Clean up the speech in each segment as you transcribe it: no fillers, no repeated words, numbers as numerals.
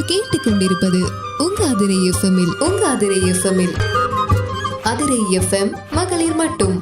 நீங்கள் கேட்டுக்கொண்டிருப்பது உங்க அதிரை எஃப்எம்மில் அதிரை எஃப்எம் மகளிர் மட்டும்.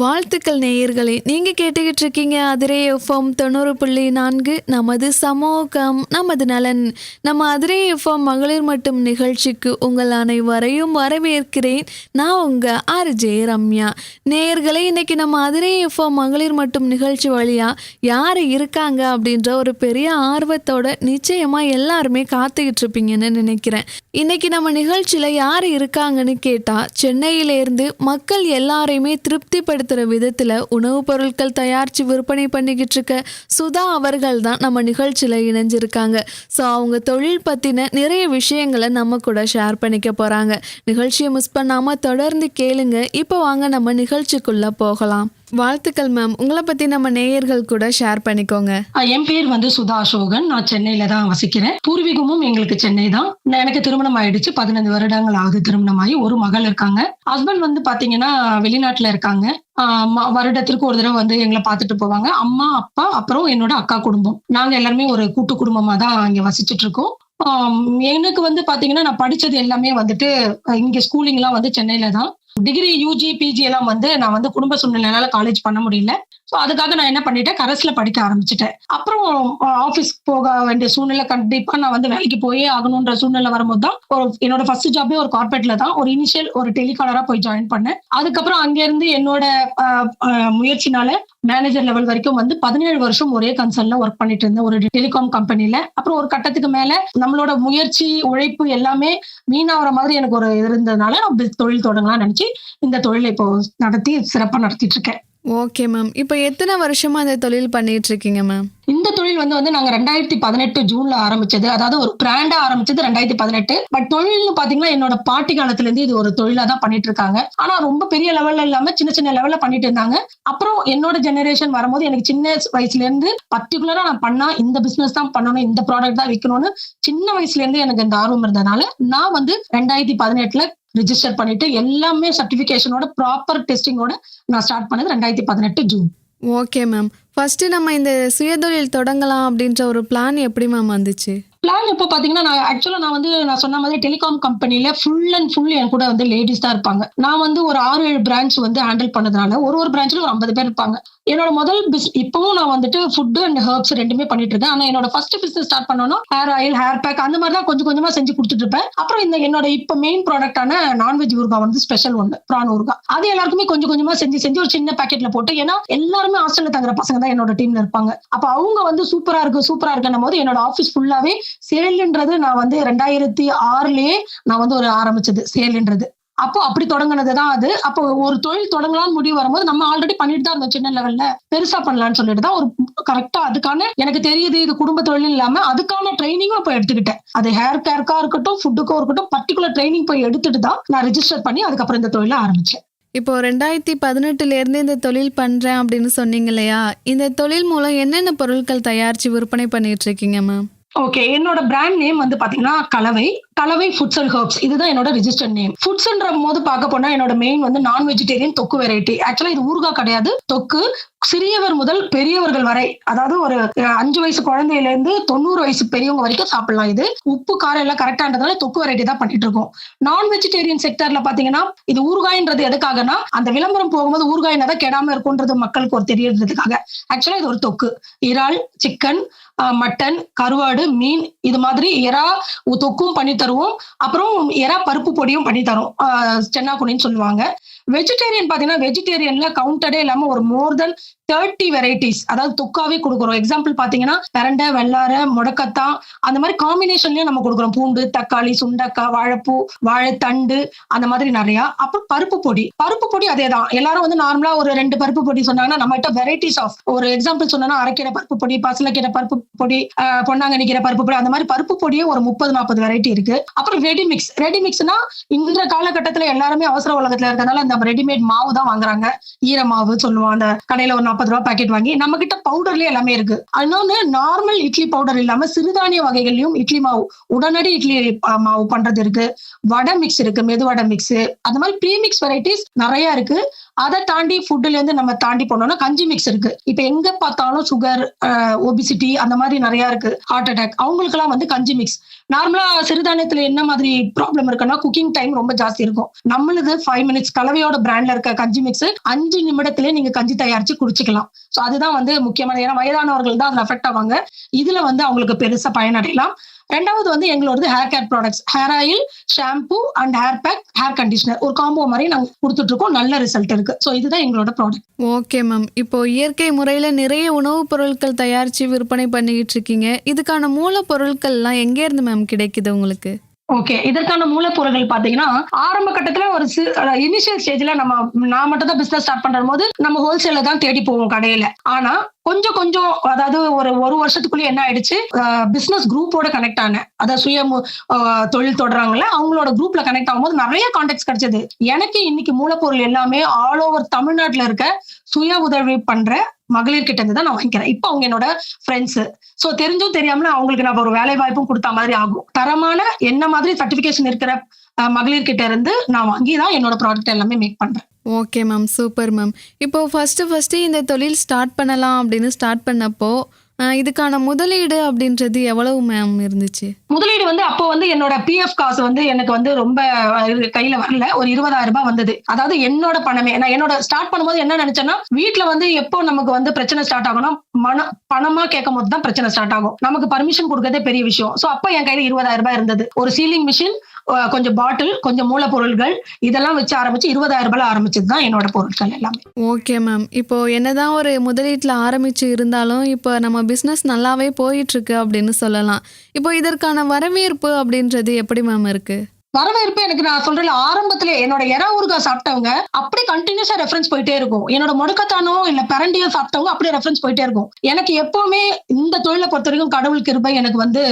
வாழ்த்துக்கள் நேயர்களே, நீங்க கேட்டுக்கிட்டு இருக்கீங்க அதிரை எஃப்எம் 90.4. நமது சமூகம் நமது நலன். நம்ம அதிரை எஃப்எம் மகளிர் மட்டும் நிகழ்ச்சிக்கு உங்கள் அனைவரையும் வரவேற்கிறேன். நான் உங்க ஆர்ஜே ரம்யா. நேயர்களே, இன்னைக்கு நம்ம அதிரை எஃப்எம் மகளிர் மட்டும் நிகழ்ச்சி வழியா யார் இருக்காங்க அப்படின்ற ஒரு பெரிய ஆர்வத்தோட நிச்சயமா எல்லாருமே காத்துக்கிட்டு இருப்பீங்கன்னு நினைக்கிறேன். இன்னைக்கு நம்ம நிகழ்ச்சியில யார் இருக்காங்கன்னு கேட்டா, சென்னையிலேருந்து மக்கள் எல்லாரையுமே திருப்திப்படுத்த விதத்துல உணவுப் பொருட்கள் தயாரிச்சு விற்பனை பண்ணிக்கிட்டு இருக்க சுதா அவர்கள் தான் நம்ம நிகழ்ச்சியில இணைஞ்சிருக்காங்க. ஸோ அவங்க தொழில் பத்தின நிறைய விஷயங்களை நம்ம கூட ஷேர் பண்ணிக்க போறாங்க. நிகழ்ச்சியை மிஸ் பண்ணாம தொடர்ந்து கேளுங்க. இப்போ வாங்க நம்ம நிகழ்ச்சிக்குள்ள போகலாம். வாழ்த்துக்கள் மேம். உங்களை பத்தி நம்ம நேயர்கள் கூட ஷேர் பண்ணிக்கோங்க. என் பேர் சுதா அசோகன். நான் சென்னையில தான் வசிக்கிறேன். பூர்வீகமும் எங்களுக்கு சென்னை தான். எனக்கு திருமணம் ஆயிடுச்சு. 15 வருடங்கள் ஆகுது திருமணமாயி. ஒரு மகள் இருக்காங்க. ஹஸ்பண்ட் பாத்தீங்கன்னா வெளிநாட்டுல இருக்காங்க. வருடத்திற்கு ஒரு தடவை எங்களை பார்த்துட்டு போவாங்க. அம்மா, அப்பா, அப்புறம் என்னோட அக்கா குடும்பம். நாங்க எல்லாருமே ஒரு கூட்டு குடும்பமா தான் இங்க வசிச்சுட்டு இருக்கோம். எனக்கு பாத்தீங்கன்னா நான் படிச்சது எல்லாமே இங்க ஸ்கூலிங் எல்லாம் சென்னையில தான். டிகிரி, யூஜி, பிஜி எல்லாம் நான் குடும்ப சூழ்நிலையால காலேஜ் பண்ண முடியல. ஸோ அதுக்காக நான் என்ன பண்ணிட்டேன், கரஸ்ல படிக்க ஆரம்பிச்சுட்டேன். அப்புறம் ஆஃபீஸ் போக வேண்டிய சூழ்நிலை, கண்டிப்பா நான் வேலைக்கு போயே ஆகணும்ன்ற சூழ்நிலை வரும்போது தான் என்னோட ஃபர்ஸ்ட் ஜாபே ஒரு கார்பரேட்ல தான் ஒரு இனிஷியல் ஒரு டெலிகாலரா போய் ஜாயின் பண்ணேன். அதுக்கப்புறம் அங்கிருந்து என்னோட முயற்சினால மேனேஜர் லெவல் வரைக்கும் 17 வருஷம் ஒரே கன்சர்ன்ல ஒர்க் பண்ணிட்டு இருந்தேன் ஒரு டெலிகாம் கம்பெனில. அப்புறம் ஒரு கட்டத்துக்கு மேல நம்மளோட முயற்சி, உழைப்பு எல்லாமே வீணாகிற மாதிரி எனக்கு ஒரு இருந்ததுனால நான் தொழில் தொடங்கலாம் நினைச்சு இந்த தொழிலை இப்போ நடத்தி சிறப்பா நடத்திட்டு இருக்கேன். Okay ma'am. இப்போ எத்தனை வருஷமா இந்த தொழில் பண்ணிட்டு இருக்கீங்க மேம்? இந்த தொழில் நாங்க 2018 ஜூன்ல ஆரம்பிச்சது. அதாவது ஒரு பிராண்டா ஆரம்பிச்சது 2018. பட் தொழில்னு பாத்தீங்கன்னா என்னோட பாட்டி காலத்துல இருந்து இது ஒரு தொழிலா தான் பண்ணிட்டு இருக்காங்க. ஆனா ரொம்ப பெரிய லெவல்ல இல்லாம சின்ன சின்ன லெவல்ல பண்ணிட்டு இருந்தாங்க. அப்புறம் என்னோட ஜெனரேஷன் வரும்போது எனக்கு சின்ன வயசுல இருந்து பர்டிகுலரா நான் பண்ணா இந்த பிசினஸ் தான் பண்ணணும், இந்த ப்ராடக்ட் தான் விற்கணும்னு சின்ன வயசுல இருந்து எனக்கு இந்த ஆர்வம் இருந்ததுனால நான் 2018 ரிஜிஸ்டர் பண்ணிட்டு எல்லாமே சர்டிபிகேஷனோட ப்ராப்பர் டெஸ்டிங்கோட நான் ஸ்டார்ட் பண்ணது 2018 ஜூன். Okay ma'am. ஃபர்ஸ்ட் நம்ம இந்த சுயதொழில் தொடங்கலாம் அப்படின்ற ஒரு பிளான் எப்படி மேம் வந்துச்சு? பிளான் எப்போ பாத்தீங்கன்னா, நான் சொன்ன மாதிரி டெலிகாம் கம்பெனில ஃபுல் அண்ட் ஃபுல் என் கூட லேடிஸ் தான் இருப்பாங்க. நான் ஒரு 6-7 பிரான்ச் ஹேண்டில் பண்ணதுனால ஒரு பிரான்ச்ல ஒரு 50 பேர் இருப்பாங்க. என்னோட முதல் இப்பவும் நான் ஃபுட் அண்ட் ஹெர்ப்ஸ் ரெண்டுமே பண்ணிட்டு இருக்கேன். ஆனா என்னோட ஃபர்ஸ்ட் பிசினஸ் ஸ்டார்ட் பண்ணோம்னா ஹேர் ஆயில், ஹேர் பேக் அந்த மாதிரி தான் கொஞ்சம் கொஞ்சமா செஞ்சு கொடுத்துட்டு இருப்பேன். அப்புறம் என்னோட இப்ப மெயின் ப்ராடக்டான நான்வெஜ் ஊறுகாய் ஸ்பெஷல் பிரான் ஊறுகாய், அது எல்லாருக்குமே கொஞ்சம் கொஞ்சமா செஞ்சு ஒரு சின்ன பேக்கெட்ல போட்டு, ஏன்னா எல்லாருமே ஹாஸ்டல்ல தங்குற பசங்க தான் என்னோட டீம்ல இருப்பாங்க. அப்ப அவங்க சூப்பரா இருக்குன்னும் போது என்னோட ஆபீஸ் ஃபுல்லாவே சேல்ன்றது நான் 2006லயே நான் ஒரு ஆரம்பிச்சது சேல்ன்றது. அப்போ அப்படி தொடங்கினதுதான் அது. அப்போ ஒரு தொழில் தொடங்கலாம்னு முடிவு வரும்போது நம்ம ஆல்ரெடி பண்ணிட்டு தான் இருந்தோம் சின்ன லெவல்ல. பெருசா பண்ணலாம்னு சொல்லிட்டு தான் ஒரு கரெக்டா அதுக்கான எனக்கு தெரியுது இது குடும்ப தொழில் இல்லாம அதுக்கான ட்ரைனிங்கும் போய் எடுத்துக்கிட்டேன். அது ஹேர் கேருக்கா இருக்கட்டும், ஃபுட்டுக்கோ இருக்கட்டும், பர்டிகுலர் ட்ரைனிங் போய் எடுத்துட்டு தான் நான் ரிஜிஸ்டர் பண்ணி அதுக்கப்புறம் இந்த தொழில ஆரம்பிச்சேன். இப்போ 2018 இந்த தொழில் பண்றேன் அப்படின்னு சொன்னீங்க இல்லையா? இந்த தொழில் மூலம் என்னென்ன பொருட்கள் தயாரிச்சு விற்பனை பண்ணிட்டு இருக்கீங்க மேம்? ஓகே, என்னோட பிராண்ட் நேம் பாத்தீங்கன்னா கலவை ஃபுட்ஸ் அண்ட் ஹெர்ப்ஸ். இதுதான் என்னோட ரிஜிஸ்டர்ட் நேம். ஃபுட்ஸ்ன்ற போது பார்க்க போனா என்னோட மெயின் நான் வெஜிடேரியன் தொக்கு வெரைட்டி. ஆக்சுவலா இது ஊறுகாய் கிடையாது, தொக்கு. சிறியவர் முதல் பெரியவர்கள் வரை, அதாவது ஒரு 5 வயசு குழந்தையில இருந்து 90 வயசு பெரியவங்க வரைக்கும் சாப்பிடலாம். இது உப்பு காரம் எல்லாம் கரெக்டான்றதுனால தொக்கு வெரைட்டி தான் பண்ணிட்டு இருக்கோம். நான் வெஜிடேரியன் செக்டர்ல பாத்தீங்கன்னா இது ஊறுகாய்ன்றது எதுக்காகனா, அந்த விளம்பரம் போகும்போது ஊறுகாய்னா தான் கெடாம இருக்கும்ன்றது மக்களுக்கு ஒரு தெரியறதுக்காக. ஆக்சுவலா இது ஒரு தொக்கு. இறால், சிக்கன், மட்டன், கருவாடு, மீன், இது மாதிரி எறா தொக்கும் பண்ணி தருவோம். அப்புறம் எறா பருப்பு பொடியும் பண்ணி தரும், சென்னாக்குனின்னு சொல்லுவாங்க. வெஜிடேரியன் பாத்தீங்கன்னா வெஜிடேரியன்ல கவுண்டடே இல்லாம ஒரு மோர் தென் 30 வெரைட்டிஸ், அதாவது தொக்காவே கொடுக்குறோம். எக்ஸாம்பிள் பாத்தீங்கன்னா பிரண்டை, வெள்ளாரை, முடக்கத்தான், அந்த மாதிரி காம்பினேஷன்லயே நம்ம கொடுக்குறோம். பூண்டு, தக்காளி, சுண்டக்காய், வாழைப்பூ, வாழைத்தண்டு, அந்த மாதிரி நிறைய. அப்புறம் பருப்பு பொடி அதேதான். எல்லாரும் நார்மலா ஒரு 2 பருப்பு பொடி சொன்னாங்கன்னா நம்ம கிட்ட வெரைட்டிஸ் ஆஃப், ஒரு எக்ஸாம்பிள் சொன்னா அரைக்கீரை பருப்பு பொடி, பசலைக்கீரை பருப்பு பொடி, பொன்னாங்கண்ணி கீரை பருப்பு பொடி, அந்த மாதிரி பருப்பு பொடியே ஒரு 30-40 வெரைட்டி இருக்கு. அப்புறம் ரெடிமிக்ஸ்னா இந்த காலகட்டத்துல எல்லாருமே அவசர உலகத்துல இருக்கிறதுனால அந்த ரெடிமேட் மாவு தான் வாங்குறாங்க. ஈர மாவு சொல்லுவோம், அந்த கடையில ஒரு ரூபாய் பாக்கெட் வாங்கி நம்ம கிட்ட பவுடர்லயே எல்லாமே இருக்கு. இன்னொன்னு நார்மல் இட்லி பவுடர் இல்லாம சிறுதானிய வகைகள்லயும் இட்லி மாவு, உடனடி இட்லி மாவு பண்றது இருக்கு, வடை மிக்ஸ் இருக்கு, மெதுவடை மிக்ஸ், அந்த மாதிரி ப்ரீமிக்ஸ் வெரைட்டிஸ் நிறைய இருக்கு. அதை தாண்டி ஃபுட்ல இருந்து நம்ம தாண்டி போனோம்னா கஞ்சி மிக்ஸ் இருக்கு. இப்ப எங்க பார்த்தாலும் சுகர், ஒபிசிட்டி அந்த மாதிரி நிறைய இருக்கு, ஹார்ட் அட்டாக், அவங்களுக்கு எல்லாம் வந்து கஞ்சி மிக்ஸ். நார்மலா சிறுதானியத்துல என்ன மாதிரி ப்ராப்ளம் இருக்குன்னா குக்கிங் டைம் ரொம்ப ஜாஸ்தி இருக்கும். நம்மளுது 5 minutes கலவையோட பிராண்ட்ல இருக்க கஞ்சி மிக்ஸ் 5 நிமிடத்திலே நீங்க கஞ்சி தயாரிச்சு குடிச்சுக்கலாம். சோ அதுதான் வந்து முக்கியமான, ஏன்னா வயதானவர்கள் தான் அதுல அஃபெக்ட் ஆவாங்க. இதுல வந்து அவங்களுக்கு பெருசா பயனடையலாம். ரெண்டாவது வந்து எங்களோட hair care products, hair oil, shampoo and hair pack, hair conditioner, ஒரு காம்போ மாதிரி நாங்க கொடுத்துட்டு இருக்கோம். நல்ல ரிசல்ட் இருக்கு. சோ இதுதான் எங்களோட ப்ராடக்ட். Okay ma'am. இப்போ இயற்கை முறையில் நிறைய உணவுப் பொருட்கள் தயாரித்து விற்பனை பண்ணிக்கிட்டு இருக்கீங்க. இதுக்கான மூலப்பொருட்கள்லாம் எங்கேருந்து மேம் கிடைக்குது உங்களுக்கு? ஓகே, இதற்கான மூலப்பொருட்கள் பாத்தீங்கன்னா ஆரம்ப கட்டத்துல ஒரு இனிஷியல் ஸ்டேஜ்ல நான் மட்டும் தான் பிசினஸ் ஸ்டார்ட் பண்ற போது நம்ம ஹோல்சேல தான் தேடி போவோம் கடையில. ஆனா கொஞ்சம் கொஞ்சம், அதாவது ஒரு வருஷத்துக்குள்ளே என்ன ஆயிடுச்சு, பிசினஸ் குரூப்போட கனெக்ட் ஆனேன். அதாவது சுய தொழில் தொடராங்கல்ல, அவங்களோட குரூப்ல கனெக்ட் ஆகும்போது நிறைய கான்டாக்ட்ஸ் கிடைச்சது. எனக்கு இன்னைக்கு மூலப்பொருள் எல்லாமே ஆல் ஓவர் தமிழ்நாட்டுல இருக்க சுய உதவி பண்ற மகளிர் கிட்ட இருந்து தான் நான் வாங்கிக்கிறேன். இப்ப அவங்க என்னோட ஃப்ரெண்ட்ஸ். சோ தெரிஞ்சும் தெரியாமல அவங்களுக்கு நான் ஒரு வேலை வாய்ப்பும் கொடுத்த மாதிரி ஆகும். தரமான என்ன மாதிரி சர்டிபிகேஷன் இருக்கிற மகளிர் கிட்ட இருந்து நான் வாங்கி தான் என்னோட ப்ராடக்ட் எல்லாமே மேக் பண்றேன். Okay ma'am, super ma'am. இப்போ ஃபஸ்ட்டு இந்த தொழில் ஸ்டார்ட் பண்ணலாம் அப்படின்னு ஸ்டார்ட் பண்ணப்போ இதுக்கான முதலீடு அப்படின்றது எவ்வளவு மேம் இருந்துச்சு? முதலீடு வந்து அப்போ வந்து என்னோட பிஎஃப் காசு வந்து எனக்கு வந்து ரொம்ப கையில வரல. ஒரு 20,000 ரூபாய் வந்தது. அதாவது என்னோட பணமே. நான் என்னோட ஸ்டார்ட் பண்ணும்போது என்ன நினைச்சேன்னா, வீட்டுல வந்து எப்போ நமக்கு வந்து பிரச்சனை ஸ்டார்ட் ஆகும்னா பணமா கேட்கும் போது தான் பிரச்சனை ஸ்டார்ட் ஆகும். நமக்கு பர்மிஷன் கொடுக்கறதே பெரிய விஷயம். சோ அப்ப என் கையில 20,000 ரூபாய் இருந்தது. ஒரு சீலிங் மிஷின், கொஞ்சம் பாட்டில், கொஞ்சம் மூலப்பொருட்கள், இதெல்லாம் வச்சு ஆரம்பிச்சு 20,000 ரூபாய் ஆரம்பிச்சது தான் என்னோட பொருட்கள் எல்லாமே. Okay ma'am. இப்போ என்னதான் ஒரு முதலீட்டுல ஆரம்பிச்சு இருந்தாலும் இப்போ நம்ம பிஸ்னஸ் நல்லாவே போயிட்டு இருக்கு அப்படின்னு சொல்லலாம். இப்போ இதற்கான வரவேற்பு அப்படின்றது எப்படி மேம் இருக்கு? வரவேற்பு எனக்கு நான் சொல்றேன், ஆரம்பத்திலே என்னோட எறா ஊறுகாய் சாப்பிட்டவங்க அப்படி கண்டினியூஸா ரெஃபரன்ஸ் போயிட்டே இருக்கும். என்னோட முடக்கத்தானோ இல்ல பிரண்டியோ சாப்பிட்டவங்க அப்படியே ரெஃபரன்ஸ் போயிட்டே இருக்கும். எனக்கு எப்பவுமே இந்த தொழிலை பொறுத்த வரைக்கும் கடவுள் கிருபை எனக்கு வந்து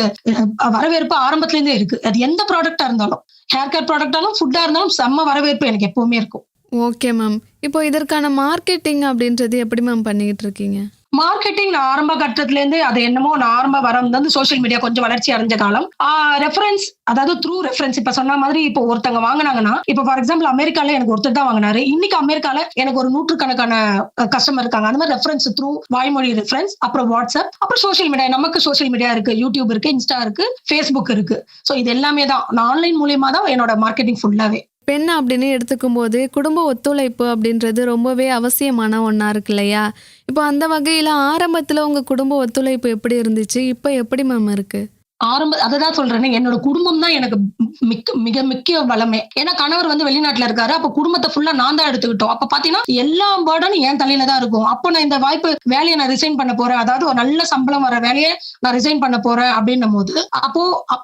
வரவேற்பு ஆரம்பத்துல இருந்தே இருக்கு. அது எந்த ப்ராடக்டா இருந்தாலும், ஹேர் கேர் ப்ராடக்டாலும் ஃபுட்டா இருந்தாலும் செம்ம வரவேற்பு எனக்கு எப்பவுமே இருக்கும். Okay ma'am. இப்போ இதற்கான மார்க்கெட்டிங் அப்படின்றது எப்படி மேம் பண்ணிக்கிட்டு இருக்கீங்க? மார்க்கெட்டிங் நான் ஆரம்ப கட்டத்துல இருந்து அது என்னமோ நான் ஆரம்ப வந்து சோசியல் மீடியா கொஞ்சம் வளர்ச்சி அடைஞ்ச காலம். ரெஃபரன்ஸ், அதாவது த்ரூ ரெஃபரன்ஸ். இப்ப சொன்ன மாதிரி இப்போ ஒருத்தங்க வாங்கினாங்கன்னா, இப்ப ஃபார் எக்ஸாம்பிள் அமெரிக்கால எனக்கு ஒருத்தர் தான் வாங்கினாரு. இன்னைக்கு அமெரிக்கால எனக்கு ஒரு 100கணக்கான கஸ்டமர் இருக்காங்க. அந்த மாதிரி ரெஃபரன்ஸ் த்ரூ வாய்மொழி ரெஃபரன்ஸ், அப்புறம் வாட்ஸ்அப், அப்புறம் சோசியல் மீடியா. நமக்கு சோசியல் மீடியா இருக்கு, யூடியூப் இருக்கு, இன்ஸ்டா இருக்கு, ஃபேஸ்புக் இருக்கு. சோ இது எல்லாமே தான் நான் ஆன்லைன் மூலியமா தான் என்னோட மார்க்கெட்டிங் ஃபுல்லாவே. பெண் அப்படின்னு எடுத்துக்கும் போது குடும்ப ஒத்துழைப்பு அப்படின்றது ரொம்பவே அவசியமான ஒன்றா இருக்கு இல்லையா? இப்போ அந்த வகையில் ஆரம்பத்தில் உங்கள் குடும்ப ஒத்துழைப்பு எப்படி இருந்துச்சு? இப்போ எப்படி மேம் இருக்கு? அததான் சொல்றேன், என்னோட குடும்பம் தான் எனக்கு மிக முக்கிய பலமே. ஏன்னா கணவர் வந்து வெளிநாட்டுல இருக்காரு. அப்ப குடும்பத்தை ஃபுல்லா நான் தான் எடுத்துக்கிட்டோம். அப்ப பாத்தீங்கன்னா எல்லா பர்டனும் என் தலையில தான் இருக்கும். அப்போ நான் இந்த வேலையை நான் ரிசைன் பண்ண போறேன், அதாவது ஒரு நல்ல சம்பளம் வர வேலையை நான் ரிசைன் பண்ண போறேன் அப்படின்னும் போது, அப்போ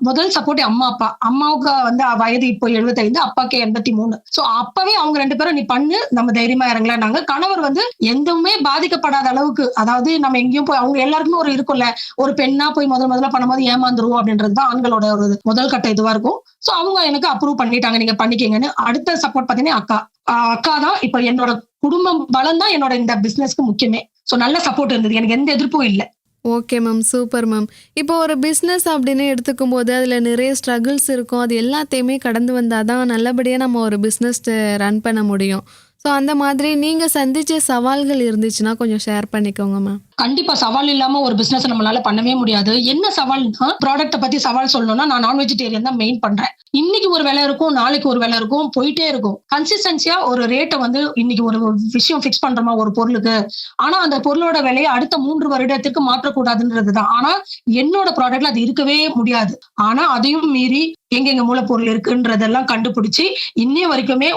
முதல் சப்போர்ட் அம்மா அப்பா. அம்மாவுக்கு வந்து வயது இப்போ 75, அப்பாக்கு 83. சோ அப்பவே அவங்க 2 பேரும் நீ பண்ணு, நம்ம தைரியமா இறங்கலாம்னாங்க. கணவர் வந்து எதுவுமே பாதிக்கப்படாத அளவுக்கு, அதாவது நம்ம எங்கேயும் போய், அவங்க எல்லாருக்குமே ஒரு இருக்கும்ல, ஒரு பெண்ணா போய் முதல்ல பண்ணும்போது ஏமாந்துரும் அப்படின்றதுதான் ஆண்களோட ஒரு முதல் கட்ட இதுவா இருக்கும். சோ அவங்க எனக்கு அப்ரூவ் பண்ணிட்டாங்க, நீங்க பண்ணிக்கங்கன்னு. அடுத்த சப்போர்ட் பாத்தீங்கன்னா அக்கா தான். இப்ப என்னோட குடும்பம் பலம் தான் என்னோட இந்த பிசினஸ்க்கு முக்கியமே. சோ நல்ல சப்போர்ட் இருந்தது, எனக்கு எந்த எதிர்ப்பும் இல்லை. Okay ma'am, super ma'am. இப்போ ஒரு பிஸ்னஸ் அப்படின்னு எடுத்துக்கும் போது அதில் நிறைய ஸ்ட்ரகிள்ஸ் இருக்கும். அது எல்லாத்தையுமே கடந்து வந்தால் தான் நல்லபடியாக நம்ம ஒரு பிஸ்னஸ் ரன் பண்ண முடியும். ஸோ அந்த மாதிரி நீங்கள் சந்திச்ச சவால்கள் இருந்துச்சுன்னா கொஞ்சம் ஷேர் பண்ணிக்கோங்க மேம். கண்டிப்பா சவால் இல்லாம ஒரு பிசினஸ் நம்மளால பண்ணவே முடியாது. என்ன சவால்னா, ப்ராடக்ட்டை பத்தி சவால் சொல்லணும்னா, நான் நான் வெஜிடேரியன் தான் மெயின் பண்றேன். இன்னைக்கு ஒரு வேலை இருக்கும், நாளைக்கு ஒரு வேலை இருக்கும், போயிட்டே இருக்கும். கன்சிஸ்டன்சியா ஒரு ரேட்டை வந்து இன்னைக்கு ஒரு விஷயம் ஃபிக்ஸ் பண்றோமா ஒரு பொருளுக்கு, ஆனா அந்த பொருளோட விலையை அடுத்த 3 வருடத்திற்கு மாற்றக்கூடாதுன்றதுதான். ஆனா என்னோட ப்ராடக்ட்ல அது இருக்கவே முடியாது. ஆனா அதையும் மீறி எங்கெங்க மூலப்பொருள் இருக்குன்றதெல்லாம் கண்டுபிடிச்சு இன்னைய வரைக்குமே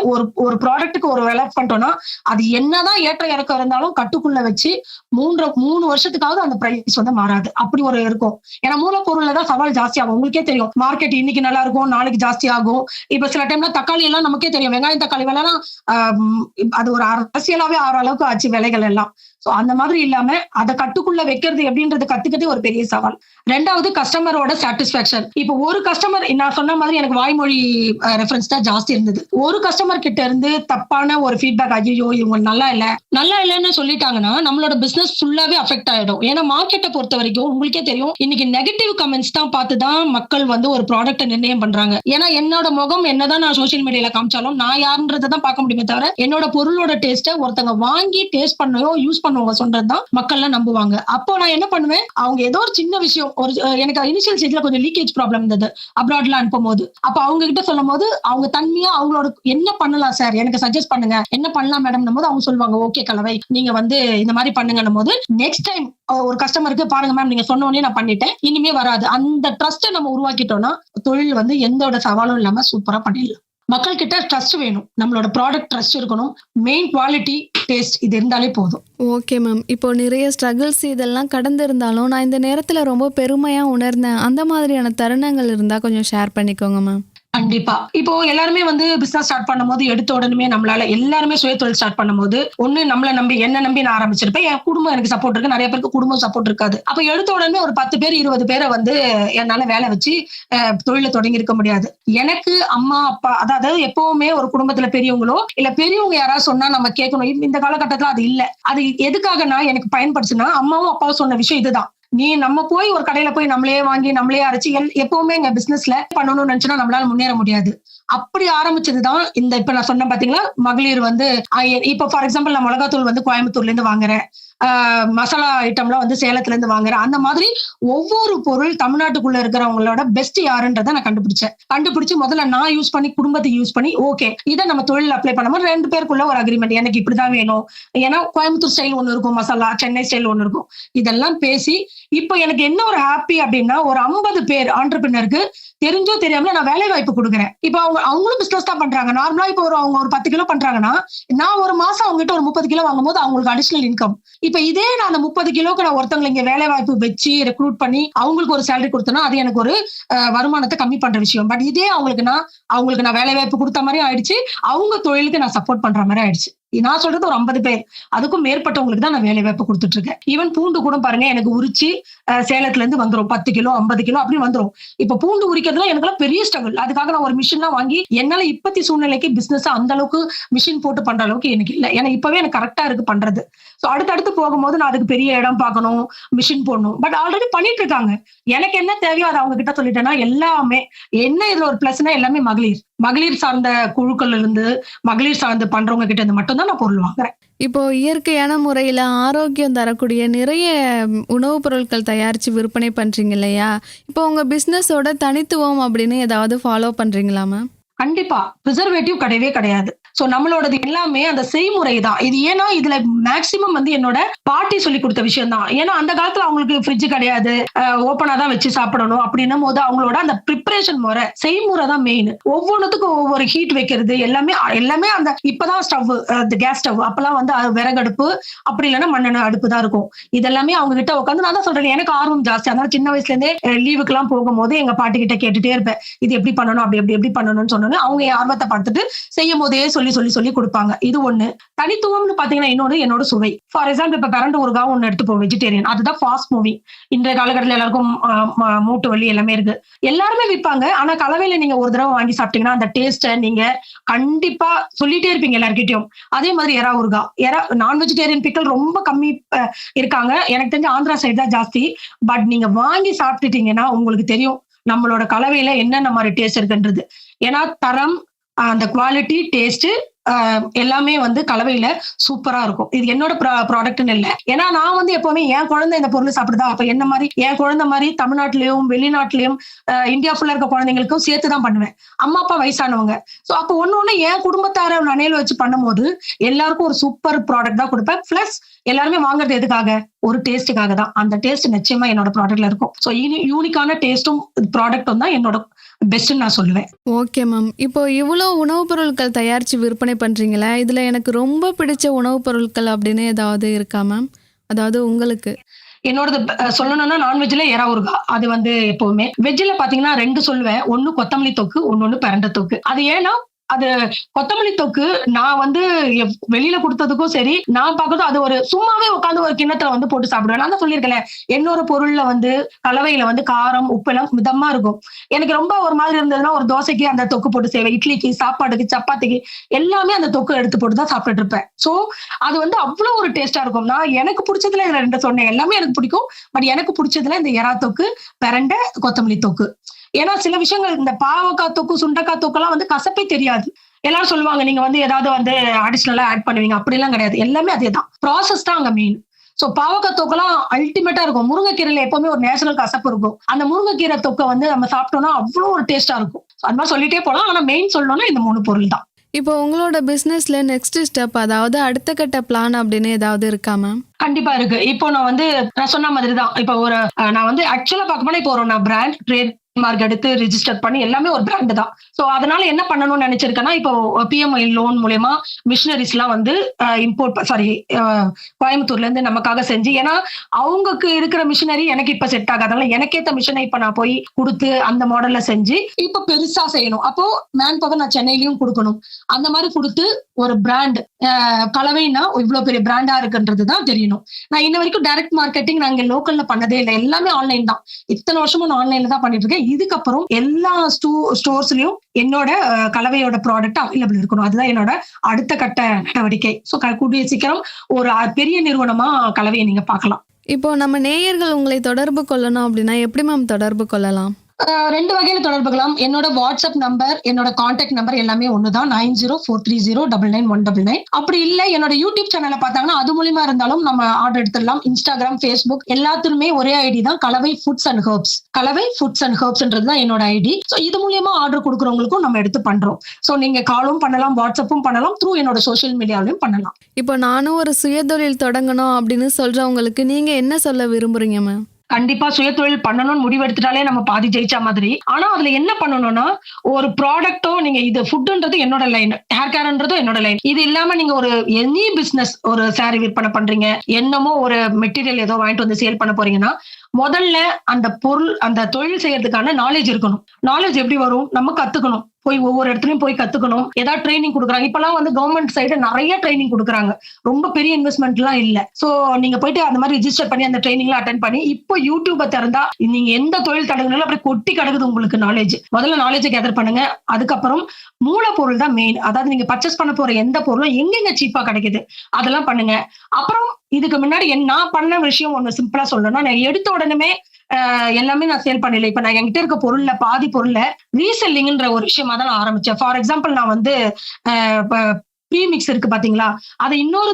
ஒரு ப்ராடக்ட்டுக்கு ஒரு விலை பண்ணிட்டோம்னா, அது என்னதான் ஏற்ற இறக்கம் இருந்தாலும் கட்டுக்குள்ள வச்சு 3 வருஷத்துக்காவது அந்த பிரைஸ் வந்து மாறாது. அப்படி ஒரு இருக்கும். ஏன்னா மூலப்பொருள்ல தான் சவால் ஜாஸ்தி ஆகும். உங்களுக்கே தெரியும், மார்க்கெட் இன்னைக்கு நல்லா இருக்கும், நாளைக்கு ஜாஸ்தி ஆகும். இப்ப சில டைம்ல தக்காளி எல்லாம் நமக்கே தெரியும், வெங்காயம் தக்காளி விலைலாம் அது ஒரு அரசியலாவே ஆற அளவுக்கு ஆச்சு விலைகள் எல்லாம். அந்த மாதிரி இல்லாம அதை கட்டுக்குள்ள வைக்கிறது எப்படின்றது கத்துக்கிட்டே ஒரு பெரிய சவால். ரெண்டாவது கஸ்டமரோட சாட்டிஸ்பாக்சன். இப்போ ஒரு கஸ்டமர் நான் சொன்ன மாதிரி எனக்கு வாய்மொழி ரெஃபரன்ஸ் தான் ஜாஸ்தி இருந்தது. ஒரு கஸ்டமர் கிட்ட இருந்து தப்பான ஒரு ஃபீட்பேக், ஐயோ இவங்க நல்லா இல்லைன்னு சொல்லிட்டாங்கன்னா நம்மளோட பிசினஸ் ஃபுல்லாவே அஃபெக்ட் ஆயிடும். ஏன்னா மார்க்கெட்டை பொறுத்த வரைக்கும் உங்களுக்கே தெரியும், இன்னைக்கு நெகட்டிவ் கமெண்ட்ஸ் தான் பார்த்துதான் மக்கள் வந்து ஒரு ப்ராடக்ட்டை நிர்ணயம் பண்றாங்க. ஏன்னா என்னோட முகம் என்னதான் நான் சோசியல் மீடியால காமிச்சாலும் நான் யாருன்றதை தான் பார்க்க முடியுமே தவிர என்னோட பொருளோட டேஸ்ட்டை ஒருத்தங்க வாங்கி டேஸ்ட் பண்ணோ யூஸ் பண்ணுவாங்க சொல்றதுதான் மக்கள்லாம் நம்புவாங்க. அப்போ நான் என்ன பண்ணுவேன், அவங்க ஏதோ ஒரு சின்ன விஷயம், ஒரு எனக்கு இனிஷியல் ஸ்டேஜ்ல கொஞ்சம் லீக்கேஜ் ப்ராப்ளம் இருந்தது அப்ராட்ல அனுப்பும் போது. அப்ப அவங்க கிட்ட சொல்லும் போது அவங்க தன்மையா அவங்களோட என்ன பண்ணலாம் சார் எனக்கு சஜஸ்ட் பண்ணுங்க, என்ன பண்ணலாம் மேடம் போது அவங்க சொல்லுவாங்க, ஓகே கலவை நீங்க வந்து இந்த மாதிரி பண்ணுங்கன்னும் போது நெக்ஸ்ட் டைம் ஒரு கஸ்டமருக்கு பாருங்க மேம் நீங்க சொன்ன உடனே நான் பண்ணிட்டேன், இனிமே வராது. அந்த ட்ரஸ்ட்டை நம்ம உருவாக்கிட்டோம்னா தொழில் வந்து எந்தோட சவாலும் இல்லாம சூப்பரா பண்ணிடலாம். மக்கள் கிட்ட ட்ரஸ்ட் வேணும், நம்மளோட ப்ராடக்ட் ட்ரஸ்ட் இருக்கணும், மெயின் குவாலிட்டி டேஸ்ட் இது இருந்தாலே போதும். Okay ma'am. இப்போ நிறைய ஸ்ட்ரகிள்ஸ் இதெல்லாம் கடந்து இருந்தாலும் நான் இந்த நேரத்துல ரொம்ப பெருமையா உணர்ந்தேன், அந்த மாதிரியான தருணங்கள் இருந்தா கொஞ்சம் ஷேர் பண்ணிக்கோங்க மேம். கண்டிப்பா. இப்போ எல்லாருமே வந்து பிசினஸ் ஸ்டார்ட் பண்ணும்போது எடுத்த உடனே நம்மளால எல்லாருமே சுய தொழில் ஸ்டார்ட் பண்ணும்போது ஒண்ணு நம்மள நம்பி என்ன நம்பி நான் ஆரம்பிச்சிருப்பேன், என் குடும்பம் எனக்கு சப்போர்ட் இருக்கு, நிறைய பேருக்கு குடும்பம் சப்போர்ட் இருக்காது. அப்ப எடுத்த உடனே ஒரு 10 பேர் 20 பேரை வந்து என்னால வேலை வச்சு தொழில தொடங்கி இருக்க முடியாது. எனக்கு அம்மா அப்பா, அதாவது எப்பவுமே ஒரு குடும்பத்துல பெரியவங்களோ இல்ல பெரியவங்க யாராவது சொன்னா நம்ம கேட்கணும். இந்த காலகட்டத்துல அது இல்ல. அது எதுக்காகனா எனக்கு பயன்படுச்சுன்னா அம்மாவும் அப்பாவும் சொன்ன விஷயம் இதுதான், நீ நம்ம போய் ஒரு கடையில போய் நம்மளே வாங்கி நம்மளே அரைச்சு எப்பவுமே எங்க பிசினஸ்ல பண்ணணும்னு நினைச்சுன்னா நம்மளால முன்னேற முடியாது. அப்படி ஆரம்பிச்சதுதான் இந்த இப்ப நான் சொன்ன பாத்தீங்களா மகளிர் வந்து இப்ப ஃபார் எக்ஸாம்பிள் நான் மிளகாத்தூள் வந்து கோயம்புத்தூர்ல இருந்து வாங்குறேன், மசாலா ஐட்டம்லாம் வந்து சேலத்துல இருந்து வாங்குறேன். அந்த மாதிரி ஒவ்வொரு பொருள் தமிழ்நாட்டுக்குள்ள இருக்கிறவங்களோட பெஸ்ட் யாருன்றதை நான் கண்டுபிடிச்சு முதல்ல நான் யூஸ் பண்ணி குடும்பத்துக்கு யூஸ் பண்ணி ஓகே இதை நம்ம தொழில் அப்ளை பண்ணும்போது 2 பேருக்குள்ள ஒரு அக்ரிமெண்ட், எனக்கு இப்படிதான் வேணும், ஏன்னா கோயம்புத்தூர் ஸ்டைல் ஒண்ணு இருக்கும், மசாலா சென்னை ஸ்டைல் ஒண்ணு இருக்கும், இதெல்லாம் பேசி இப்போ எனக்கு என்ன ஒரு ஹாப்பி அப்படின்னா ஒரு 50 பேர் ஆண்டர்பிரினருக்கு தெரிஞ்சோ தெரியாமல நான் வேலை வாய்ப்பு கொடுக்குறேன். இப்போ அவங்களும் பிசினஸ் தான் பண்றாங்க. நார்மலா இப்போ அவங்க ஒரு 10 கிலோ பண்றாங்கன்னா நான் ஒரு மாசம் அவங்க கிட்ட ஒரு 30 கிலோ வாங்கும் போது அவங்களுக்கு அடிஷனல் இன்கம். இப்ப இதே நான் அந்த 30 கிலோக்கு நான் ஒருத்தவங்களை இங்க வேலை வாய்ப்பு வச்சு ரெக்ரூட் பண்ணி அவங்களுக்கு ஒரு சேலரி கொடுத்தேன்னா அது எனக்கு ஒரு வருமானத்தை கம்மி பண்ற விஷயம். பட் இதே அவங்களுக்கு நான் வேலை வாய்ப்பு கொடுத்த மாதிரி ஆயிடுச்சு, அவங்க தொழிலுக்கு நான் சப்போர்ட் பண்ற மாதிரி ஆயிடுச்சு. நான் சொல்றது ஒரு 50 பேர் அதுக்கும் மேற்பட்டவங்களுக்கு தான் நான் வேலை வாய்ப்பு கொடுத்துட்டு இருக்கேன். ஈவன் பூண்டு கூட பாருங்க, எனக்கு உரிச்சு சேலத்துல இருந்து வந்துடும் 10 கிலோ 50 கிலோ அப்படி வந்துடும். இப்ப பூண்டு உரிக்கிறதுலாம் எனக்குலாம் பெரிய ஸ்ட்ரகிள். அதுக்காக நான் ஒரு மிஷின் எல்லாம் வாங்கி என்னால இப்பத்தி சூழ்நிலைக்கு பிசினஸ் அந்த அளவுக்கு மிஷின் போட்டு பண்ற அளவுக்கு எனக்கு இல்லை. ஏன்னா இப்பவே எனக்கு கரெக்டா இருக்கு பண்றது. சோ அடுத்தடுத்து போகும்போது நான் அதுக்கு பெரிய இடம் பார்க்கணும், மிஷின் போடணும். பட் ஆல்ரெடி பண்ணிட்டு இருக்காங்க. எனக்கு என்ன தேவையோ அதை அவங்க கிட்ட சொல்லிட்டேன்னா எல்லாமே என்ன இதுல ஒரு பிளஸ்னா எல்லாமே மகளிர் சார்ந்த குழுக்கள் இருந்து மகளிர் சார்ந்து பண்றவங்க கிட்ட இருந்து மட்டும்தான் நான் பொருள் வாங்குறேன். இப்போ இயற்கையான முறையில் ஆரோக்கியம் தரக்கூடிய நிறைய உணவுப் பொருட்கள் தயாரித்து விற்பனை பண்ணுறீங்க இல்லையா? இப்போ உங்கள் பிஸ்னஸோட தனித்துவம் அப்படின்னு ஏதாவது ஃபாலோ பண்ணுறீங்களா மேம்? கண்டிப்பா ப்ரிசர்வேட்டிவ் கிடையவே கிடையாது. சோ நம்மளோடது எல்லாமே அந்த செய்முறை தான். இது ஏன்னா இதுல மேக்சிமம் வந்து என்னோட பாட்டி சொல்லி கொடுத்த விஷயம் தான். ஏன்னா அந்த காலத்துல அவங்களுக்கு ஃப்ரிட்ஜ் கிடையாது, ஓப்பனா தான் வச்சு சாப்பிடணும் அப்படின்னும் போது அவங்களோட அந்த ப்ரிப்பரேஷன் முறை செய்முறை தான் மெயின். ஒவ்வொன்றுத்துக்கும் ஒவ்வொரு ஹீட் வைக்கிறது எல்லாமே அந்த இப்பதான் ஸ்டவ், கேஸ் ஸ்டவ், அப்பெல்லாம் வந்து விறகடுப்பு அப்படி இல்லைன்னா மண்ணெண்ணெய் அடுப்பு தான் இருக்கும். இதெல்லாமே அவங்க கிட்ட உட்காந்து நான் தான் சொல்றேன், எனக்கு ஆர்வம் ஜாஸ்தி. அதனால சின்ன வயசுல இருந்தே லீவுக்கு எல்லாம் போகும்போது எங்க பாட்டி கிட்ட கேட்டுட்டே இருப்பேன், இது எப்படி பண்ணணும் எப்படி பண்ணணும்னு சொன்னோன்னு அவங்க ஆர்வத்தை பார்த்துட்டு செய்யும் போதே சொல்லி கொடுப்பாங்க. இது ஒண்ணு. தனித்துவம்னு பாத்தீங்கன்னா இன்னொரு என்னோட சுவை. ஃபார் எக்ஸாம்பிள் இப்ப கரண்ட் ஊறுகாய் ஒண்ணு எடுத்துப்போம், வெஜிடேரியன், அதுதான் ஃபாஸ்ட் மூவிங். இன்றைய காலகட்டத்தில் எல்லாருக்கும் மூட்டு வலி எல்லாமே இருக்கு, எல்லாருமே விற்பாங்க. ஆனா கலவையில நீங்க ஒரு தடவை வாங்கி சாப்பிட்டீங்கன்னா அந்த டேஸ்ட்டை நீங்க கண்டிப்பா சொல்லிட்டே இருப்பீங்க எல்லார்கிட்டயும். அதே மாதிரி எறா ஊறுகாய், நான் வெஜிடேரியன் பிக்கல் ரொம்ப கம்மி இருக்காங்க, எனக்கு தெரிஞ்ச ஆந்திரா சைடு தான் ஜாஸ்தி. பட் நீங்க வாங்கி சாப்பிட்டுட்டீங்கன்னா உங்களுக்கு தெரியும் நம்மளோட கலவையில என்னென்ன மாதிரி டேஸ்ட் இருக்குன்றது. ஏன்னா தரம், அந்த குவாலிட்டி, டேஸ்ட் எல்லாமே வந்து கலவையில சூப்பரா இருக்கும். இது என்னோட ப்ராடக்ட்னு இல்லை. ஏன்னா நான் வந்து எப்பவுமே என் குழந்தை இந்த பொருள் சாப்பிடுதா, அப்ப என்ன மாதிரி என் குழந்தை மாதிரி தமிழ்நாட்டிலயும் வெளிநாட்டிலயும் இந்தியா ஃபுல்லா இருக்க குழந்தைங்களுக்கும் சேர்த்துதான் பண்ணுவேன். அம்மா அப்பா வயசானவங்க. சோ அப்போ ஒண்ணு என் குடும்பத்தார நினைவுல வச்சு பண்ணும்போது எல்லாருக்கும் ஒரு சூப்பர் ப்ராடக்ட் தான் கொடுப்பேன். பிளஸ் எல்லாருமே வாங்குறது எதுக்காக? ஒரு டேஸ்ட்டுக்காக தான். அந்த டேஸ்ட் நிச்சயமா என்னோட ப்ராடக்ட்ல இருக்கும். ஸோ யூனிக்கான டேஸ்டும் ப்ராடக்டும் தான் என்னோட பெஸ்ட்னு நான் சொல்லுவேன். Okay ma'am. இப்போ இவ்வளோ உணவுப் பொருட்கள் தயாரித்து விற்பனை பண்ணுறீங்களா, இதில் எனக்கு ரொம்ப பிடிச்ச உணவுப் பொருட்கள் அப்படின்னு ஏதாவது இருக்கா மேம்? அதாவது உங்களுக்கு என்னோடது சொல்லணும்னா நான்வெஜ்ல எறா ஊறுகாய், அது வந்து எப்பவுமே. வெஜ்ல பாத்தீங்கன்னா 2 சொல்லுவேன், ஒண்ணு கொத்தமல்லி தொக்கு, ஒண்ணு பிரண்டை தொக்கு. அது ஏன்னா அது கொத்தமல்லி தொக்கு நான் வந்து வெளியில கொடுத்ததுக்கும் சரி, நான் பார்க்கறதும் அது ஒரு சும்மாவே உட்காந்து ஒரு கிண்ணத்துல வந்து போட்டு சாப்பிடுவேன். நான் தான் சொல்லியிருக்கேன், என்னோட பொருள்ல வந்து கலவையில வந்து காரம், உப்பு எல்லாம் மிதமா இருக்கும். எனக்கு ரொம்ப ஒரு மாதிரி இருந்ததுன்னா ஒரு தோசைக்கு அந்த தொக்கு போட்டு செய்வேன். இட்லிக்கு, சாப்பாடுக்கு, சப்பாத்திக்கு எல்லாமே அந்த தொக்கு எடுத்து போட்டு தான் சாப்பிட்டுட்டு இருப்பேன். சோ அது வந்து அவ்வளவு ஒரு டேஸ்டா இருக்கும். நான் எனக்கு பிடிச்சதுல இதுல 2 சொன்னேன். எல்லாமே எனக்கு பிடிக்கும். பட் எனக்கு பிடிச்சதுல இந்த எறா தொக்கு, பிரண்டை, கொத்தமல்லி தொக்கு. ஏன்னா சில விஷயங்கள் இந்த பாவக்காய் தொக்கு, சுண்டைக்காய் தொக்கெல்லாம் வந்து கசப்பே தெரியாது. எல்லாரும் சொல்லுவாங்க நீங்க வந்து ஏதாவது வந்து அடிஷனலா ஆட் பண்ணுவீங்க. அப்படி எல்லாம் கிடையாது. எல்லாமே அதேதான். ப்ராசஸ் தான் அங்க மெயின். சோ பாவக்காய் தொக்கெல்லாம் அல்டிமேட்டா இருக்கும். முருங்கைக்கீரையில எப்பவுமே ஒரு நேச்சுரல் கசப்பு இருக்கும். அந்த முருங்கைக்கீரை தொக்கை வந்து நம்ம சாப்பிட்டோம்னா அவ்வளவு ஒரு டேஸ்டா இருக்கும். அது மாதிரி சொல்லிட்டே போலாம். ஆனா மெயின் சொல்லணும்னா இந்த 3 பொருள் தான். இப்போ உங்களோட பிஸ்னஸ்ல நெக்ஸ்ட் ஸ்டெப், அதாவது அடுத்த கட்ட பிளான் அப்படின்னு ஏதாவது இருக்கா மேம்? கண்டிப்பா இருக்கு. இப்போ நான் சொன்ன மாதிரி தான். இப்போ நான் வந்து ஆக்சுவலா பார்க்க போனா இப்போ நான் பிராண்ட் ட்ரேட் மார்க் எடுத்து ரிஜிஸ்டர் பண்ணி எல்லாமே ஒரு பிராண்ட் தான். சோ அதனால என்ன பண்ணணும்னு நினைச்சிருக்கேன்னா, இப்போ PMI லோன் மூலமா மிஷினரிஸ் எல்லாம் வந்து கோயம்புத்தூர்ல இருந்து நமக்காக செஞ்சு, ஏன்னா அவங்களுக்கு இருக்கிற மிஷினரி எனக்கு இப்ப செட் ஆகாதனால எனக்கேத்த மிஷினை இப்ப நான் போய் கொடுத்து அந்த மாடல்ல செஞ்சு இப்ப பெருசா செய்யணும். அப்போ மேன் பவர் நான் சென்னையிலயும் கொடுக்கணும். அந்த மாதிரி கொடுத்து ஒரு பிராண்ட் கலவைனா இவ்வளவு பெரிய பிராண்டா இருக்குன்றதுதான் தெரியணும். நான் இன்ன வரைக்கும் டைரக்ட் மார்க்கெட்டிங் நான் இங்க லோக்கல்ல பண்ணதே இல்லை. எல்லாமே ஆன்லைன் தான். இத்தனை வருஷமும் நான் ஆன்லைன்ல தான் பண்ணிட்டு இருக்கேன். இதுக்கப்புறம் எல்லா ஸ்டோர்ஸ்லயும் என்னோட கலவையோட ப்ராடக்ட் அவைலபிள் இருக்கணும். அதுதான் என்னோட அடுத்த கட்ட நடவடிக்கை. சோ கூடிய சீக்கிரம் ஒரு பெரிய நிறுவனமா கலவையை நீங்க பார்க்கலாம். இப்போ நம்ம நேயர்கள் உங்களை தொடர்பு கொள்ளணும் அப்படின்னா எப்படி மேம் தொடர்பு கொள்ளலாம்? 2 வகையில தொடர்பு கொள்ளலாம். என்னோட வாட்ஸ்அப் நம்பர், என்னோட கான்டாக்ட் நம்பர் எல்லாமே ஒண்ணுதான். 9043309999. அப்படி இல்ல என்னோட யூடியூப் சேனலை பார்த்தாங்கன்னா அது மூலியமா இருந்தாலும் நம்ம ஆர்டர் எடுத்துடலாம். இன்ஸ்டாகிராம், ஃபேஸ்புக் எல்லாத்துலயுமே ஒரே ஐடி தான், கலவை ஃபுட்ஸ் அண்ட் ஹெர்ப்ஸ். கலவை ஃபுட்ஸ் அண்ட் ஹெர்ப்ஸ்ன்றதுதான் என்னோட ஐடி. சோ இது மூலியமா ஆர்டர் கொடுக்குறவங்களுக்கும் நம்ம எடுத்து பண்றோம். சோ நீங்க காலும் பண்ணலாம், வாட்ஸ்அப்பும் பண்ணலாம், த்ரூ என்னோட சோசியல் மீடியாவிலும் பண்ணலாம். இப்போ நானும் ஒரு சுயதொழில் தொடங்கணும் அப்படின்னு சொல்றவங்களுக்கு நீங்க என்ன சொல்ல விரும்புறீங்க மேம்? கண்டிப்பா சுயதொழில் பண்ணணும்னு முடிவெடுத்துட்டாலே நம்ம பாதி ஜெயிச்ச மாதிரி. ஆனா அதுல என்ன பண்ணணும்னா, ஒரு ப்ராடக்ட்டோ நீங்க இது ஃபுட்ன்றது என்னோட லைன், ஹேர் கேர்ன்றதும் என்னோட லைன். இது இல்லாம நீங்க ஒரு எனி பிசினஸ், ஒரு சாரி விற்பனை பண்றீங்க, என்னமோ ஒரு மெட்டீரியல் ஏதோ வாங்கிட்டு வந்து சேல் பண்ண போறீங்கன்னா, முதல்ல அந்த பொருள், அந்த தொழில் செய்யறதுக்கான நாலேஜ் இருக்கணும். நாலேஜ் எப்படி வரும்? நம்ம கத்துக்கணும். போய் ஒவ்வொரு இடத்துலயும் போய் கத்துக்கணும். ஏதாவது ட்ரைனிங் கொடுக்குறாங்க. இப்பெல்லாம் வந்து கவர்மெண்ட் சைடு நிறைய ட்ரைனிங் கொடுக்குறாங்க. ரொம்ப பெரிய இன்வெஸ்ட்மெண்ட் எல்லாம் இல்ல. சோ நீங்க போயிட்டு அந்த மாதிரி ரிஜிஸ்டர் பண்ணி அந்த ட்ரைனிங் எல்லாம் அட்டென்ட் பண்ணி, இப்போ யூடியூபை திறந்தா நீங்க எந்த தொழில் தொடங்கினாலும் அப்படியே கொட்டி கிடக்குது உங்களுக்கு நாலேஜ். முதல்ல நாலேஜை கேதர் பண்ணுங்க. அதுக்கப்புறம் மூலப்பொருள் தான் மெயின். அதாவது நீங்க பர்ச்சேஸ் பண்ண போற எந்த பொருளும் எங்கெங்க சீப்பா கிடைக்குது அதெல்லாம் பண்ணுங்க. அப்புறம் இதுக்கு முன்னாடி நான் பண்ண விஷயம் ஒண்ணு சிம்பிளா சொல்லணும்னா, நான் எடுத்த உடனே எல்லாமே நான் சேல் பண்ணல. இப்ப நான் என்கிட்ட இருக்க பொருள்ல பாதி பொருள்ல ரீசெல்லிங்ன்ற ஒரு விஷயமா தான் நான் ஆரம்பிச்சேன். ஃபார் எக்ஸாம்பிள் நான் வந்து ப்ரீமிக்ஸ் இருக்கு பாத்தீங்களா, அதை இன்னொரு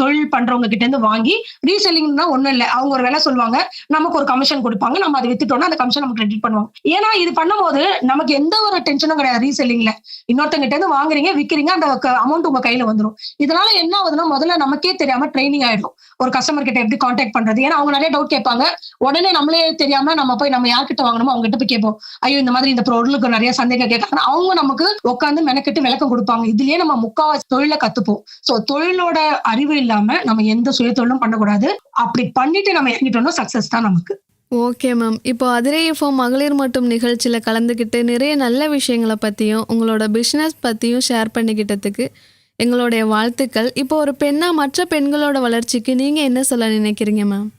தொழில் பண்றவங்க கிட்ட இருந்து வாங்கி ரீசெல்லிங்னா ஒண்ணும் இல்ல, அவங்க ஒரு விலை சொல்லுவாங்க, நமக்கு ஒரு கமிஷன் கொடுப்பாங்க, நம்ம அதை வித்துட்டோம்னா அந்த கமிஷன் நமக்கு கிரெடிட் பண்ணுவாங்க. ஏன்னா இது பண்ணும்போது நமக்கு எந்த ஒரு டென்ஷனும் கிடையாது. ரீசெல்லிங்ல இன்னொருத்தங்க கிட்ட இருந்து வாங்குறீங்க, விக்கிறீங்க, அந்த அமௌண்ட் உங்க கையில வந்துடும். இதனால என்ன ஆகுதுன்னா, முதல்ல நமக்கே தெரியாம ட்ரைனிங் ஆயிடும். ஒரு கஸ்டமர் கிட்ட எப்படி கான்டாக்ட் பண்றது, ஏன்னா அவங்க நிறைய டவுட் கேட்பாங்க. உடனே நம்மளே தெரியாம நம்ம போய் நம்ம யார்கிட்ட வாங்கணுமோ அவங்க கிட்ட போய் கேட்போம், ஐயோ இந்த மாதிரி இந்த பொருளுக்கு நிறைய சந்தேகம் கேட்கறாங்க. அவங்க நமக்கு உட்காந்து மெனக்கெட்டு விளக்கம் கொடுப்பாங்க. இதுலயே நம்ம முக்காவாசி தொழிலை கத்துப்போம். சோ தொழிலோட அறிவு இல்லாம நம்ம எந்த சுய தொழிலும் பண்ணக்கூடாது. அப்படி பண்ணிட்டு நம்ம இறங்கிட்டோம்னா சக்சஸ் தான் நமக்கு. Okay ma'am. இப்போ அதிரே எஃப்எம் மகளிர் மட்டும் நிகழ்ச்சியில் கலந்துக்கிட்டு நிறைய நல்ல விஷயங்களை பற்றியும் உங்களோட பிஸ்னஸ் பற்றியும் ஷேர் பண்ணிக்கிட்டதுக்கு எங்களுடைய வாழ்த்துக்கள். இப்போ ஒரு பெண்ணா மற்ற பெண்களோட வளர்ச்சிக்கு நீங்கள் என்ன சொல்ல நினைக்கிறீங்க மேம்?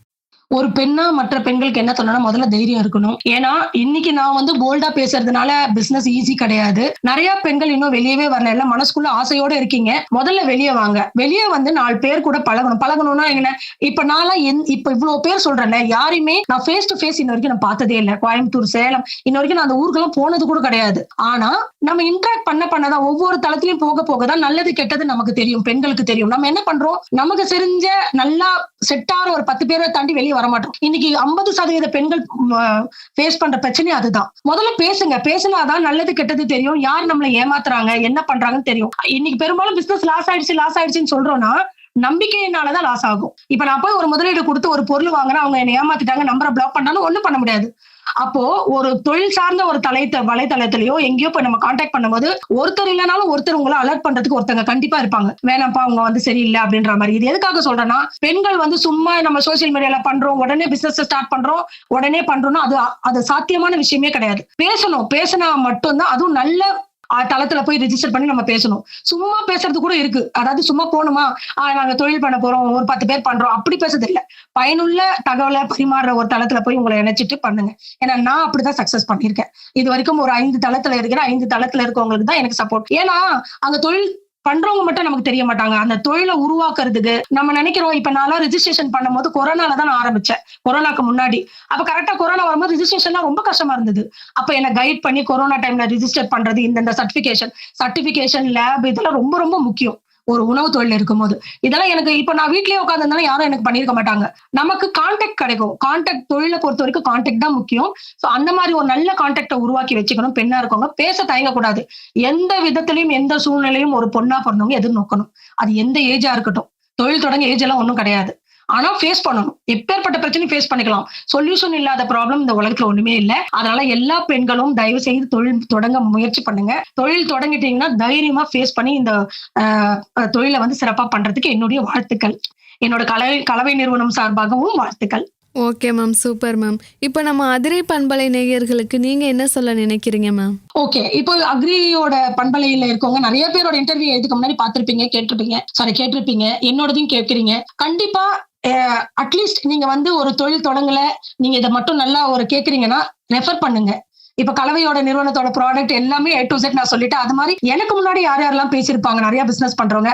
ஒரு பெண்ணா மற்ற பெண்களுக்கு என்ன சொன்னா, முதல்ல தைரியம் இருக்கணும். ஏன்னா இன்னைக்கு நான் வந்து போல்டா பேசுறதுனால பிசினஸ் ஈஸி கிடையாது. நிறைய பெண்கள் இன்னும் வெளியவே வரல. எல்லாம் மனசுக்குள்ள ஆசையோட இருக்கீங்க. முதல்ல வெளியே வாங்க. வெளியே வந்து 4 பேர் கூட பழகணும்னா என்ன, இப்ப நான்லாம் இப்ப இவ்வளவு பேர் சொல்றேன்ல, யாரையுமே நான் ஃபேஸ் டு ஃபேஸ் இன்ன வரைக்கும் நான் பார்த்ததே இல்லை. கோயம்புத்தூர், சேலம் இன்ன வரைக்கும் நான் அந்த ஊருக்கெல்லாம் போனது கூட கிடையாது. ஆனா நம்ம இன்டராக்ட் பண்ணதான் ஒவ்வொரு தளத்திலையும் போகதான் நல்லது கெட்டது நமக்கு தெரியும், பெண்களுக்கு தெரியும். நம்ம என்ன பண்றோம், நமக்கு தெரிஞ்ச நல்லா செட் ஆகிற ஒரு 10 பேரை தாண்டி வெளியே வரமாட்டோம். இன்னைக்கு 50% பெண்கள் ஃபேஸ் பண்ற பிரச்சனை அதுதான். முதல்ல பேசினாதான் நல்லது கெட்டது தெரியும், யார் நம்மளை ஏமாத்துறாங்க, என்ன பண்றாங்கன்னு தெரியும். இன்னைக்கு பெரும்பாலும் பிசினஸ் லாஸ் ஆயிடுச்சுன்னு சொல்றோம்னா நம்பிக்கையினாலதான் லாஸ் ஆகும். இப்ப நான் போய் ஒரு முதலீடு கொடுத்து ஒரு பொருள் வாங்குறேன், அவங்க என்னை ஏமாத்திட்டாங்க, நம்பரை பிளாக் பண்ணாலும் ஒண்ணும் பண்ண முடியாது. அப்போ ஒரு தொழில் சார்ந்த ஒரு வலைத்தளத்திலயோ எங்கேயோ போய் நம்ம கான்டாக்ட் பண்ணும்போது ஒருத்தர் இல்லைனாலும் ஒருத்தர் உங்களை அலர்ட் பண்றதுக்கு ஒருத்தங்க கண்டிப்பா இருப்பாங்க. வேணாம்ப்பா அவங்க வந்து சரியில்லை அப்படின்ற மாதிரி. இது எதுக்காக சொல்றேன்னா, பெண்கள் வந்து சும்மா நம்ம சோசியல் மீடியால பண்றோம், உடனே பிசினஸ் ஸ்டார்ட் பண்றோம், உடனே பண்றோம்னா அது சாத்தியமான விஷயமே கிடையாது. பேசினா மட்டும்தான், அதுவும் நல்ல தளத்துல போய் ரெஜிஸ்டர் பண்ணி நம்ம பேசணும். சும்மா பேசுறது கூட இருக்கு. அதாவது சும்மா போகணுமா, நாங்க தொழில் பண்ண போறோம், ஒரு 10 பேர் பண்றோம், அப்படி பேசுறது இல்ல. பயனுள்ள தகவலை பரிமாறுற ஒரு தளத்துல போய் உங்களை இணைச்சிட்டு பண்ணுங்க. ஏன்னா நான் அப்படிதான் சக்சஸ் பண்ணிருக்கேன். இது வரைக்கும் ஒரு 5 தளத்துல இருக்கிறேன். 5 தளத்துல இருக்கவங்களுக்கு தான் எனக்கு சப்போர்ட். ஏன்னா அங்க தொழில் பண்றவங்க மட்டும் நமக்கு தெரிய மாட்டாங்க. அந்த தொழிலை உருவாக்குறதுக்கு நம்ம நினைக்கிறோம். இப்ப நான் ரெஜிஸ்ட்ரேஷன் பண்ணும்போது கொரோனால தான் நான் ஆரம்பிச்சேன். கொரோனாக்கு முன்னாடி. அப்ப கரெக்டா கொரோனா வரும்போது ரெஜிஸ்ட்ரேஷன்லாம் ரொம்ப கஷ்டமா இருந்தது. அப்ப என்ன கைட் பண்ணி கொரோனா டைம்ல ரெஜிஸ்டர் பண்றது, இந்த சர்டிபிகேஷன் லேப் இதெல்லாம் ரொம்ப ரொம்ப முக்கியம். ஒரு உணவு தொழில் இருக்கும்போது இதெல்லாம் எனக்கு இப்ப நான் வீட்லயே உட்காந்துருந்தாலும் யாரும் எனக்கு பண்ணிருக்க மாட்டாங்க. நமக்கு கான்டாக்ட் கிடைக்கும். கான்டாக்ட் தொழிலை பொறுத்த வரைக்கும் கான்டாக்ட் தான் முக்கியம். சோ அந்த மாதிரி ஒரு நல்ல கான்டாக்டை உருவாக்கி வச்சுக்கணும். பெண்ணா இருக்கவங்க பேச தயங்கக்கூடாது. எந்த விதத்திலையும் எந்த சூழ்நிலையும் ஒரு பொண்ணா பிறந்தவங்க எதிர்நோக்கணும். அது எந்த ஏஜா இருக்கட்டும். தொழில் தொடங்க ஏஜ் எல்லாம் ஒண்ணும் கிடையாது. ஆனா ஃபேஸ் பண்ணணும். எப்பேற்பட்ட பிரச்சனையும் ஃபேஸ் பண்ணிக்கலாம். சொல்யூஷன் இல்லாத ப்ராப்ளம் இந்த உலகத்துல ஒண்ணுமே இல்ல. அதனால எல்லா பெண்களும் தயவு செய்து தொழில் தொடங்க முயற்சி பண்ணுங்க. தொழில் தொடங்கிட்டீங்கன்னா தைரியமா ஃபேஸ் பண்ணி இந்த தொழிலை சிறப்பா பண்றதுக்கு என்னுடைய வாழ்த்துக்கள். என்னோட கலவை நிறுவனம் சார்பாகவும் வாழ்த்துக்கள். Okay ma'am, super ma'am. இப்போ நம்ம அதிரை பண்பலை நேயர்களுக்கு நீங்க என்ன சொல்ல நினைக்கிறீங்க மேம்? ஓகே, இப்போ அக்ரியோட பண்பலையில இருக்கவங்க நிறைய பேரோட இன்டர்வியூ இதுக்கு முன்னாடி பார்த்திருப்பீங்க, கேட்டிருப்பீங்க. என்னோடதையும் கேட்கறீங்க. கண்டிப்பா அட்லீஸ்ட் நீங்க ஒரு தொழில் தொடங்கல, நீங்க இதை மட்டும் நல்லா கேக்குறீங்கன்னா ரெஃபர் பண்ணுங்க. இப்ப கலவையோட நிறுவனத்தோட ப்ராடக்ட் எல்லாமே A to Z நான் சொல்லிட்டேன். அது மாதிரி எனக்கு முன்னாடி யாரெல்லாம் பேசியிருப்பாங்க, நிறைய பிசினஸ் பண்றவங்க,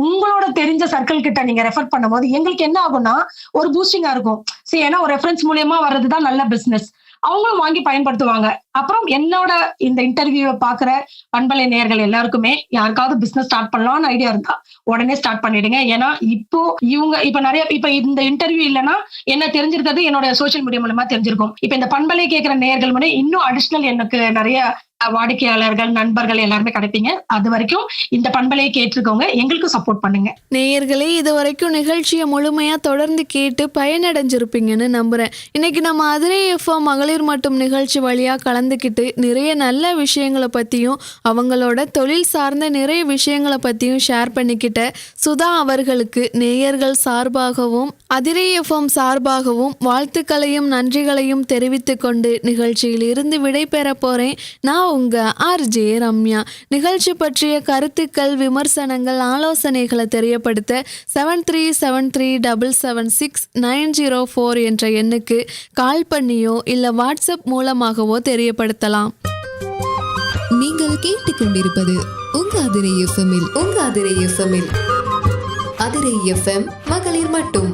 உங்களோட தெரிஞ்ச சர்க்கிள் கிட்ட நீங்க ரெஃபர் பண்ணும்போது எங்களுக்கு என்ன ஆகும்னா ஒரு பூஸ்டிங்கா இருக்கும். சரி, ஏன்னா ஒரு ரெஃபரன்ஸ் மூலியமா வர்றதுதான் நல்ல பிசினஸ். அவங்களும் வாங்கி பயன்படுத்துவாங்க. அப்புறம் என்னோட இந்த இன்டர்வியூவை பாக்குற பண்பலை நேயர்கள் எல்லாருக்குமே யாருக்காவது பிசினஸ் ஸ்டார்ட் பண்ணலாம்னு ஐடியா இருந்தா உடனே ஸ்டார்ட் பண்ணிடுங்க. ஏன்னா இப்ப இந்த இன்டர்வியூ இல்லைன்னா என்ன தெரிஞ்சிருக்கிறது என்னோட சோசியல் மீடியா மூலமா தெரிஞ்சிருக்கும். இப்ப இந்த பண்பலை கேட்கிற நேயர்கள் மூலம் இன்னும் அடிஷனல் எனக்கு நிறைய வாடிக்கையாளர்கள், நண்பர்கள் எல்லாருமே கிடைப்பீங்க. அது வரைக்கும் இந்த பண்பலையை கேட்டிருக்கவங்க எங்களுக்கு சப்போர்ட் பண்ணுங்க. நேயர்களே, இது வரைக்கும் நிகழ்ச்சியை முழுமையா தொடர்ந்து கேட்டு பயனடைஞ்சிருப்பீங்கன்னு நம்புறேன். இன்னைக்கு நம்ம அதிரை எஃப்எம் மகளிர் மட்டும் நிகழ்ச்சி வழியா கலந்துக்கிட்டு நிறைய நல்ல விஷயங்களை பத்தியும் அவங்களோட தொழில் சார்ந்த நிறைய விஷயங்களை பத்தியும் ஷேர் பண்ணிக்கிட்ட சுதா அவர்களுக்கு நேயர்கள் சார்பாகவும் அதிரை எஃப்எம் சார்பாகவும் வாழ்த்துக்களையும் நன்றிகளையும் தெரிவித்து கொண்டு நிகழ்ச்சியில் இருந்து விடைபெற போறேன். நான் உங்க RJ ரம்யா. நிகழ்ச்சி பற்றிய கருத்துக்கள், விமர்சனங்கள், ஆலோசனைகளை தெரியப்படுத்த 7373776904 என்ற எண்ணுக்கு கால் பண்ணியோ இல்ல வாட்ஸ்அப் மூலமாகவோ தெரியப்படுத்தலாம். நீங்கள் கேட்டுக்கொண்டிருப்பது உங்க அதிரை எஃப்எம்மில் அதிரை எஃப்எம் மகளிர் மட்டும்.